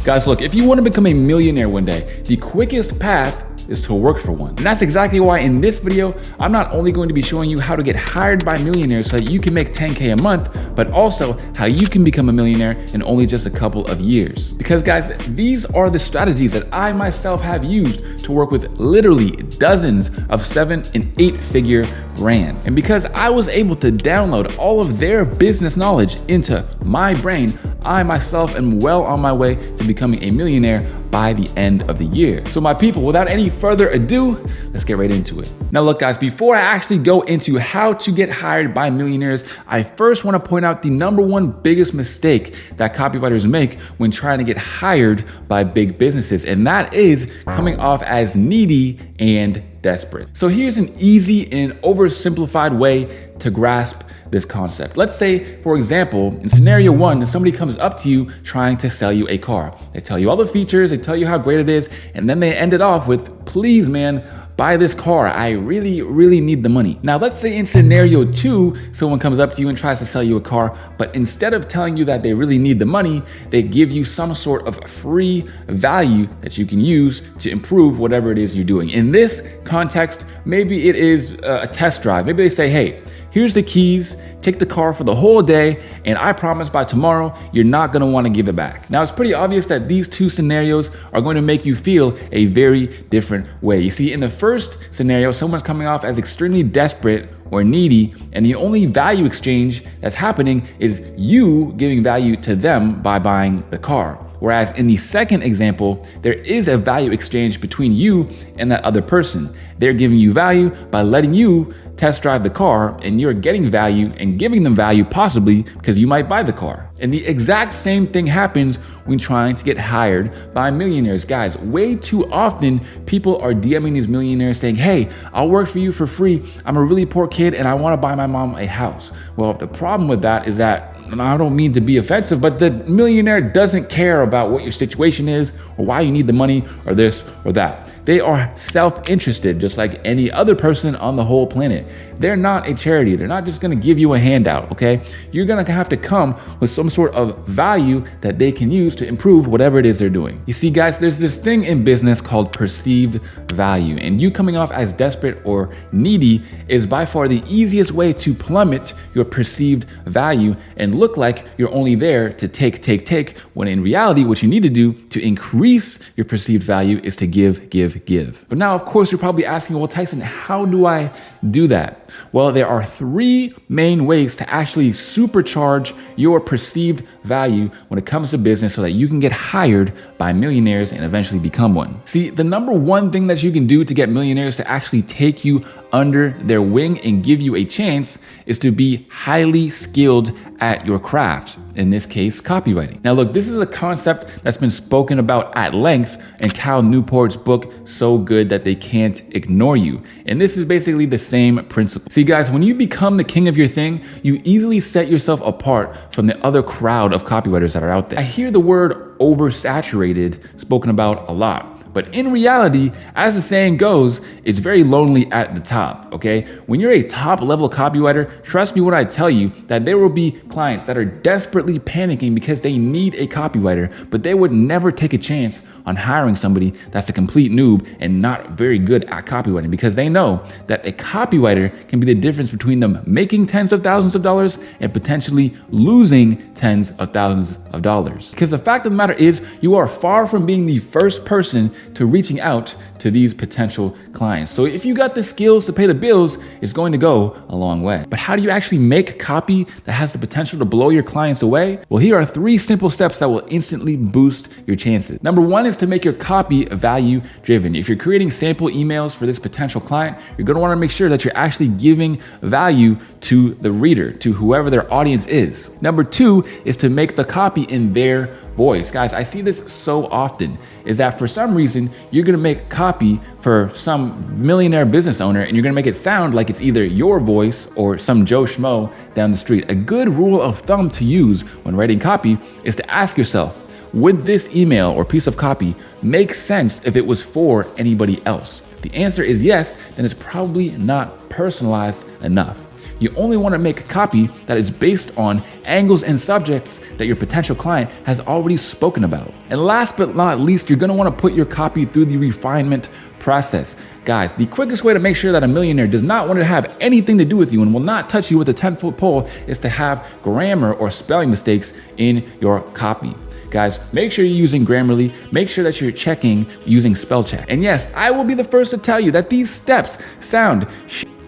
Guys, look, if you want to become a millionaire one day, the quickest path is to work for one. And that's exactly why in this video, I'm not only going to be showing you how to get hired by millionaires so that you can make 10K a month, but also how you can become a millionaire in only just a couple of years. Because guys, these are the strategies that I myself have used to work with literally dozens of 7- and 8-figure brands. And because I was able to download all of their business knowledge into my brain, I myself am well on my way to becoming a millionaire by the end of the year. So my people, without any further ado, let's get right into it. Now look guys, before I actually go into how to get hired by millionaires, I first want to point out the number one biggest mistake that copywriters make when trying to get hired by big businesses, and that is coming off as needy and desperate. So here's an easy and oversimplified way to grasp this concept. Let's say, for example, in scenario one, somebody comes up to you trying to sell you a car. They tell you all the features, they tell you how great it is, and then they end it off with, please man, buy this car. I really need the money. Now, let's say in scenario two, someone comes up to you and tries to sell you a car, but instead of telling you that they really need the money, they give you some sort of free value that you can use to improve whatever it is you're doing. In this context, maybe it is a test drive. Maybe they say, hey, here's the keys, take the car for the whole day, and I promise by tomorrow, you're not gonna wanna give it back. Now, it's pretty obvious that these two scenarios are going to make you feel a very different way. You see, in the first scenario, someone's coming off as extremely desperate or needy, and the only value exchange that's happening is you giving value to them by buying the car. Whereas in the second example, there is a value exchange between you and that other person. They're giving you value by letting you test drive the car, and you're getting value and giving them value possibly because you might buy the car. And the exact same thing happens when trying to get hired by millionaires. Guys, way too often people are DMing these millionaires saying, hey, I'll work for you for free. I'm a really poor kid and I want to buy my mom a house. Well, the problem with that is that, and I don't mean to be offensive, but the millionaire doesn't care about what your situation is or why you need the money or this or that. They are self-interested just like any other person on the whole planet. They're not a charity. They're not just gonna give you a handout, okay? You're gonna have to come with some sort of value that they can use to improve whatever it is they're doing. You see, guys, there's this thing in business called perceived value, and you coming off as desperate or needy is by far the easiest way to plummet your perceived value and look like you're only there to take, when in reality, what you need to do to increase your perceived value is to give. But now, of course, you're probably asking, well, Tyson, how do I do that? Well, there are 3 main ways to actually supercharge your perceived value when it comes to business so that you can get hired by millionaires and eventually become one. See, the number one thing that you can do to get millionaires to actually take you under their wing and give you a chance is to be highly skilled at your craft, in this case, copywriting. Now look, this is a concept that's been spoken about at length in Cal Newport's book, So Good That They Can't Ignore You. And this is basically the same principle. See guys, when you become the king of your thing, you easily set yourself apart from the other crowd of copywriters that are out there. I hear the word oversaturated spoken about a lot. But in reality, as the saying goes, it's very lonely at the top, okay? When you're a top level copywriter, trust me when I tell you that there will be clients that are desperately panicking because they need a copywriter, but they would never take a chance on hiring somebody that's a complete noob and not very good at copywriting, because they know that a copywriter can be the difference between them making tens of thousands of dollars and potentially losing tens of thousands of dollars. Because the fact of the matter is, you are far from being the first person to reaching out to these potential clients. So if you got the skills to pay the bills, it's going to go a long way. But how do you actually make copy that has the potential to blow your clients away? Well, here are 3 simple steps that will instantly boost your chances. Number 1 is to make your copy value driven. If you're creating sample emails for this potential client, you're going to want to make sure that you're actually giving value to the reader, to whoever their audience is. Number 2 is to make the copy in their voice. Guys, I see this so often, is that for some reason, you're gonna make copy for some millionaire business owner and you're gonna make it sound like it's either your voice or some Joe Schmo down the street. A good rule of thumb to use when writing copy is to ask yourself, would this email or piece of copy make sense if it was for anybody else? If the answer is yes, then it's probably not personalized enough. You only want to make a copy that is based on angles and subjects that your potential client has already spoken about. And last but not least, you're going to want to put your copy through the refinement process. Guys, the quickest way to make sure that a millionaire does not want to have anything to do with you and will not touch you with a 10-foot pole is to have grammar or spelling mistakes in your copy. Guys, make sure you're using Grammarly. Make sure that you're checking using spell check. And yes, I will be the first to tell you that these steps sound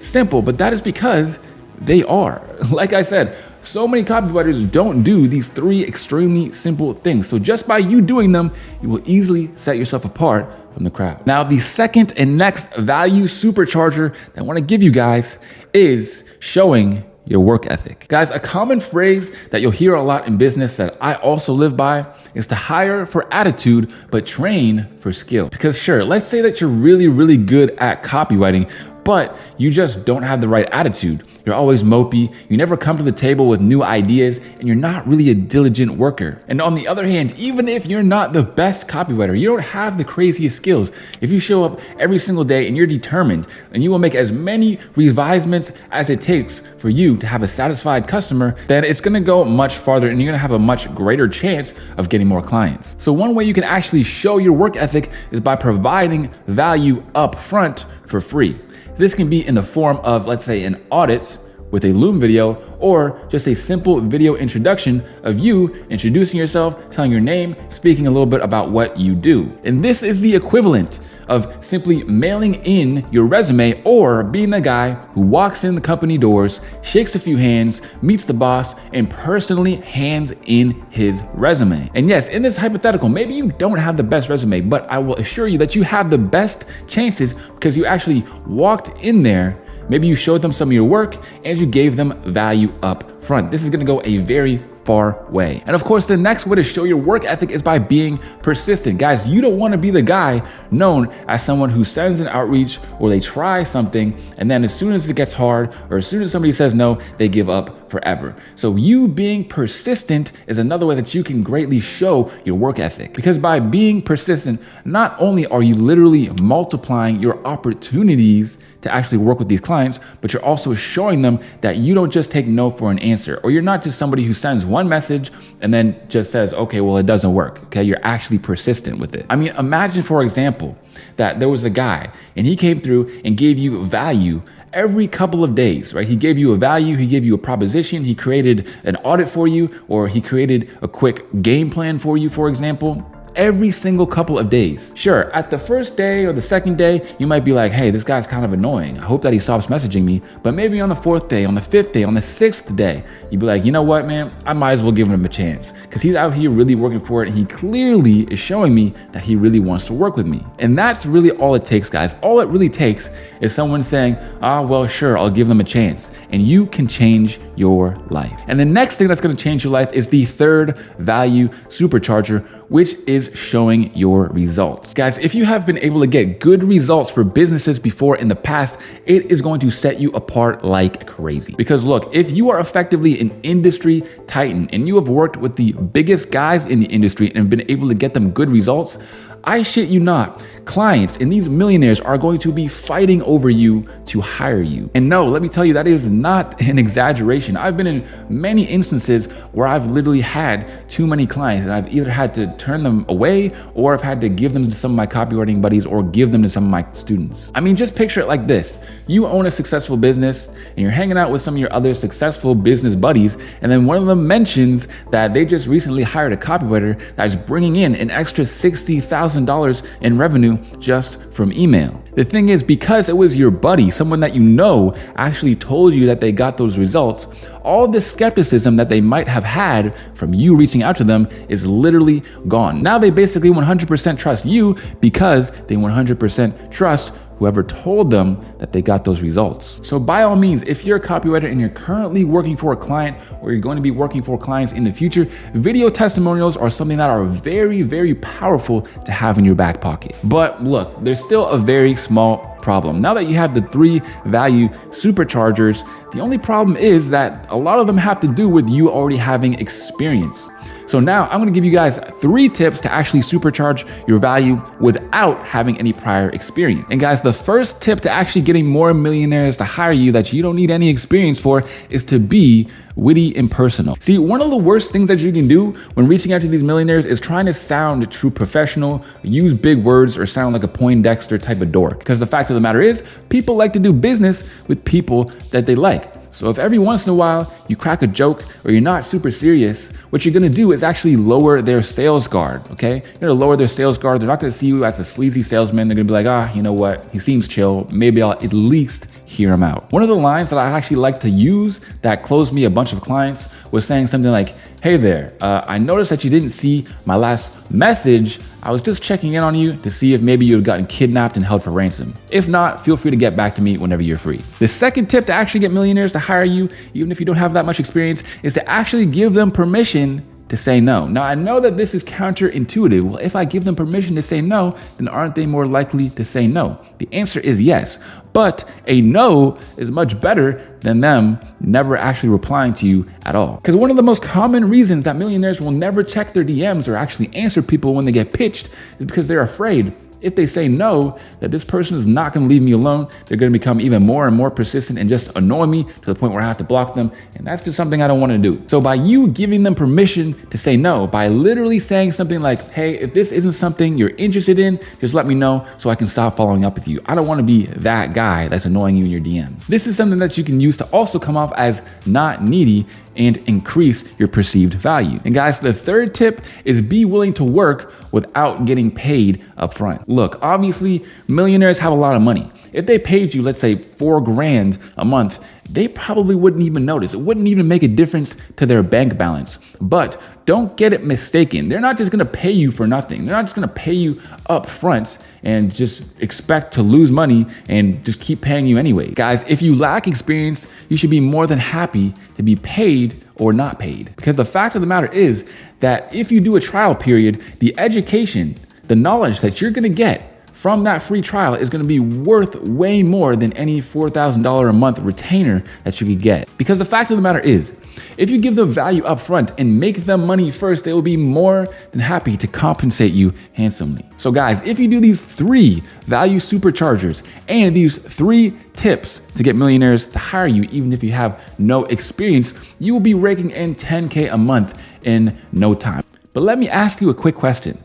simple, but that is because they are. Like I said, so many copywriters don't do these 3 extremely simple things. So just by you doing them, you will easily set yourself apart from the crowd. Now, the second and next value supercharger that I want to give you guys is showing your work ethic. Guys, a common phrase that you'll hear a lot in business that I also live by is to hire for attitude, but train for skill. Because sure, let's say that you're really good at copywriting, but you just don't have the right attitude. You're always mopey, you never come to the table with new ideas, and you're not really a diligent worker. And on the other hand, even if you're not the best copywriter, you don't have the craziest skills, if you show up every single day and you're determined, and you will make as many revisements as it takes for you to have a satisfied customer, then it's gonna go much farther and you're gonna have a much greater chance of getting more clients. So one way you can actually show your work ethic is by providing value up front for free. This can be in the form of, let's say, an audit with a Loom video, or just a simple video introduction of you introducing yourself, telling your name, speaking a little bit about what you do. And this is the equivalent of simply mailing in your resume or being the guy who walks in the company doors, shakes a few hands, meets the boss, and personally hands in his resume. And yes, in this hypothetical, maybe you don't have the best resume, but I will assure you that you have the best chances because you actually walked in there. Maybe you showed them some of your work and you gave them value up front. This is gonna go a very far way. And of course, the next way to show your work ethic is by being persistent. Guys, you don't wanna be the guy known as someone who sends an outreach or they try something and then as soon as it gets hard or as soon as somebody says no, they give up forever. So you being persistent is another way that you can greatly show your work ethic, because by being persistent, not only are you literally multiplying your opportunities to actually work with these clients, but you're also showing them that you don't just take no for an answer, or you're not just somebody who sends one message and then just says, okay, well, it doesn't work. Okay, you're actually persistent with it. I mean, imagine, for example, that there was a guy and he came through and gave you value every couple of days, right? He gave you a value, he gave you a proposition, he created an audit for you, or he created a quick game plan for you, for example, every single couple of days. Sure, at the first day or the second day, you might be like, hey, this guy's kind of annoying. I hope that he stops messaging me. But maybe on the 4th day, on the 5th day, on the 6th day, you'd be like, you know what, man, I might as well give him a chance because he's out here really working for it. And he clearly is showing me that he really wants to work with me. And that's really all it takes, guys. All it really takes is someone saying, well, sure, I'll give them a chance. And you can change your life. And the next thing that's going to change your life is the third value supercharger, which is showing your results. Guys, if you have been able to get good results for businesses before in the past, it is going to set you apart like crazy. Because look, if you are effectively an industry titan and you have worked with the biggest guys in the industry and been able to get them good results, I shit you not, clients and these millionaires are going to be fighting over you to hire you. And no, let me tell you, that is not an exaggeration. I've been in many instances where I've literally had too many clients and I've either had to turn them away or I've had to give them to some of my copywriting buddies or give them to some of my students. I mean, just picture it like this. You own a successful business and you're hanging out with some of your other successful business buddies, and then one of them mentions that they just recently hired a copywriter that is bringing in an extra $60,000 in revenue just from email. The thing is, because it was your buddy, someone that you know actually told you that they got those results, all the skepticism that they might have had from you reaching out to them is literally gone. Now they basically 100% trust you because they 100% trust whoever told them that they got those results. So by all means, if you're a copywriter and you're currently working for a client or you're going to be working for clients in the future, video testimonials are something that are very, very powerful to have in your back pocket. But look, there's still a very small problem. Now that you have the 3 value superchargers, the only problem is that a lot of them have to do with you already having experience. So now I'm gonna give you guys 3 tips to actually supercharge your value without having any prior experience. And guys, the first tip to actually getting more millionaires to hire you that you don't need any experience for is to be witty and personal. See, one of the worst things that you can do when reaching out to these millionaires is trying to sound true professional, use big words, or sound like a Poindexter type of dork. Because the fact of the matter is, people like to do business with people that they like. So if every once in a while you crack a joke or you're not super serious, what you're gonna do is actually lower their sales guard, okay? You're gonna lower their sales guard. They're not gonna see you as a sleazy salesman. They're gonna be like, you know what? He seems chill. Maybe I'll at least hear him out. One of the lines that I actually like to use that closed me a bunch of clients was saying something like, hey there, I noticed that you didn't see my last message. I was just checking in on you to see if maybe you had gotten kidnapped and held for ransom. If not, feel free to get back to me whenever you're free. The second tip to actually get millionaires to hire you, even if you don't have that much experience, is to actually give them permission to say no. Now, I know that this is counterintuitive. Well, if I give them permission to say no, then aren't they more likely to say no? The answer is yes, but a no is much better than them never actually replying to you at all. Because one of the most common reasons that millionaires will never check their DMs or actually answer people when they get pitched is because they're afraid if they say no, that this person is not gonna leave me alone. They're gonna become even more and more persistent and just annoy me to the point where I have to block them. And that's just something I don't wanna do. So by you giving them permission to say no, by literally saying something like, hey, if this isn't something you're interested in, just let me know so I can stop following up with you. I don't wanna be that guy that's annoying you in your DMs. This is something that you can use to also come off as not needy and increase your perceived value. And guys, the third tip is be willing to work without getting paid up front. Look, obviously, millionaires have a lot of money. If they paid you, let's say $4 grand a month, they probably wouldn't even notice. It wouldn't even make a difference to their bank balance. But don't get it mistaken. They're not just gonna pay you for nothing. They're not just gonna pay you up front and just expect to lose money and just keep paying you anyway. Guys, if you lack experience, you should be more than happy to be paid or not paid. Because the fact of the matter is that if you do a trial period, the education, the knowledge that you're gonna get from that free trial is gonna be worth way more than any $4,000 a month retainer that you could get. Because the fact of the matter is, if you give them value up front and make them money first, they will be more than happy to compensate you handsomely. So guys, if you do these 3 value superchargers and these 3 tips to get millionaires to hire you, even if you have no experience, you will be raking in 10K a month in no time. But let me ask you a quick question.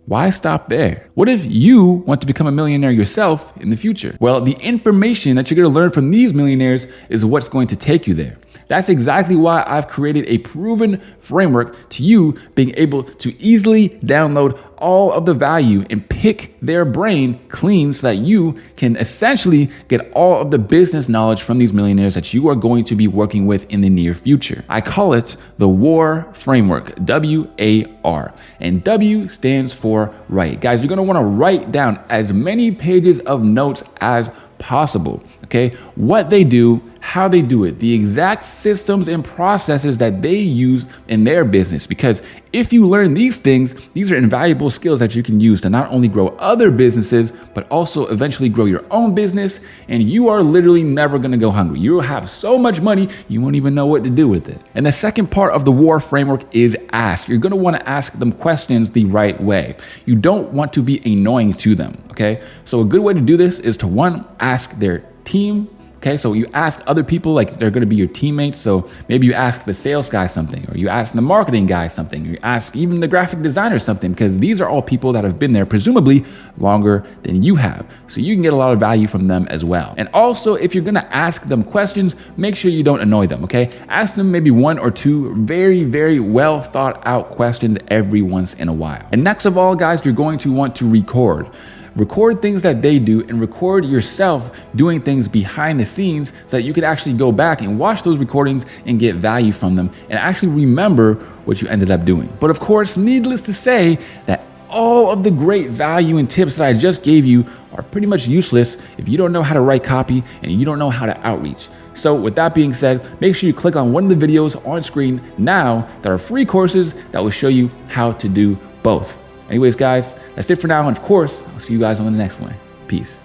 Why stop there? What if you want to become a millionaire yourself in the future? Well, the information that you're gonna learn from these millionaires is what's going to take you there. That's exactly why I've created a proven framework to you being able to easily download all of the value and pick their brain clean so that you can essentially get all of the business knowledge from these millionaires that you are going to be working with in the near future. I call it the WAR framework, W-A-R, and W stands for write. Guys, you're gonna wanna write down as many pages of notes as possible, okay? What they do, how they do it, the exact systems and processes that they use in their business. Because if you learn these things, these are invaluable skills that you can use to not only grow other businesses, but also eventually grow your own business. And you are literally never gonna go hungry. You will have so much money, you won't even know what to do with it. And the second part of the WAR framework is ask. You're gonna wanna ask them questions the right way. You don't want to be annoying to them, okay? So a good way to do this is to, 1, ask their team. Okay, so you ask other people, like they're gonna be your teammates. So maybe you ask the sales guy something, or you ask the marketing guy something, or you ask even the graphic designer something, because these are all people that have been there presumably longer than you have. So you can get a lot of value from them as well. And also, if you're gonna ask them questions, make sure you don't annoy them, okay? Ask them maybe 1 or 2 very, very well thought out questions every once in a while. And next of all, guys, you're going to want to record. Record things that they do and record yourself doing things behind the scenes so that you could actually go back and watch those recordings and get value from them and actually remember what you ended up doing. But of course, needless to say that all of the great value and tips that I just gave you are pretty much useless if you don't know how to write copy and you don't know how to outreach. So with that being said, make sure you click on one of the videos on screen now that are free courses that will show you how to do both. Anyways, guys, that's it for now. And of course, I'll see you guys on the next one. Peace.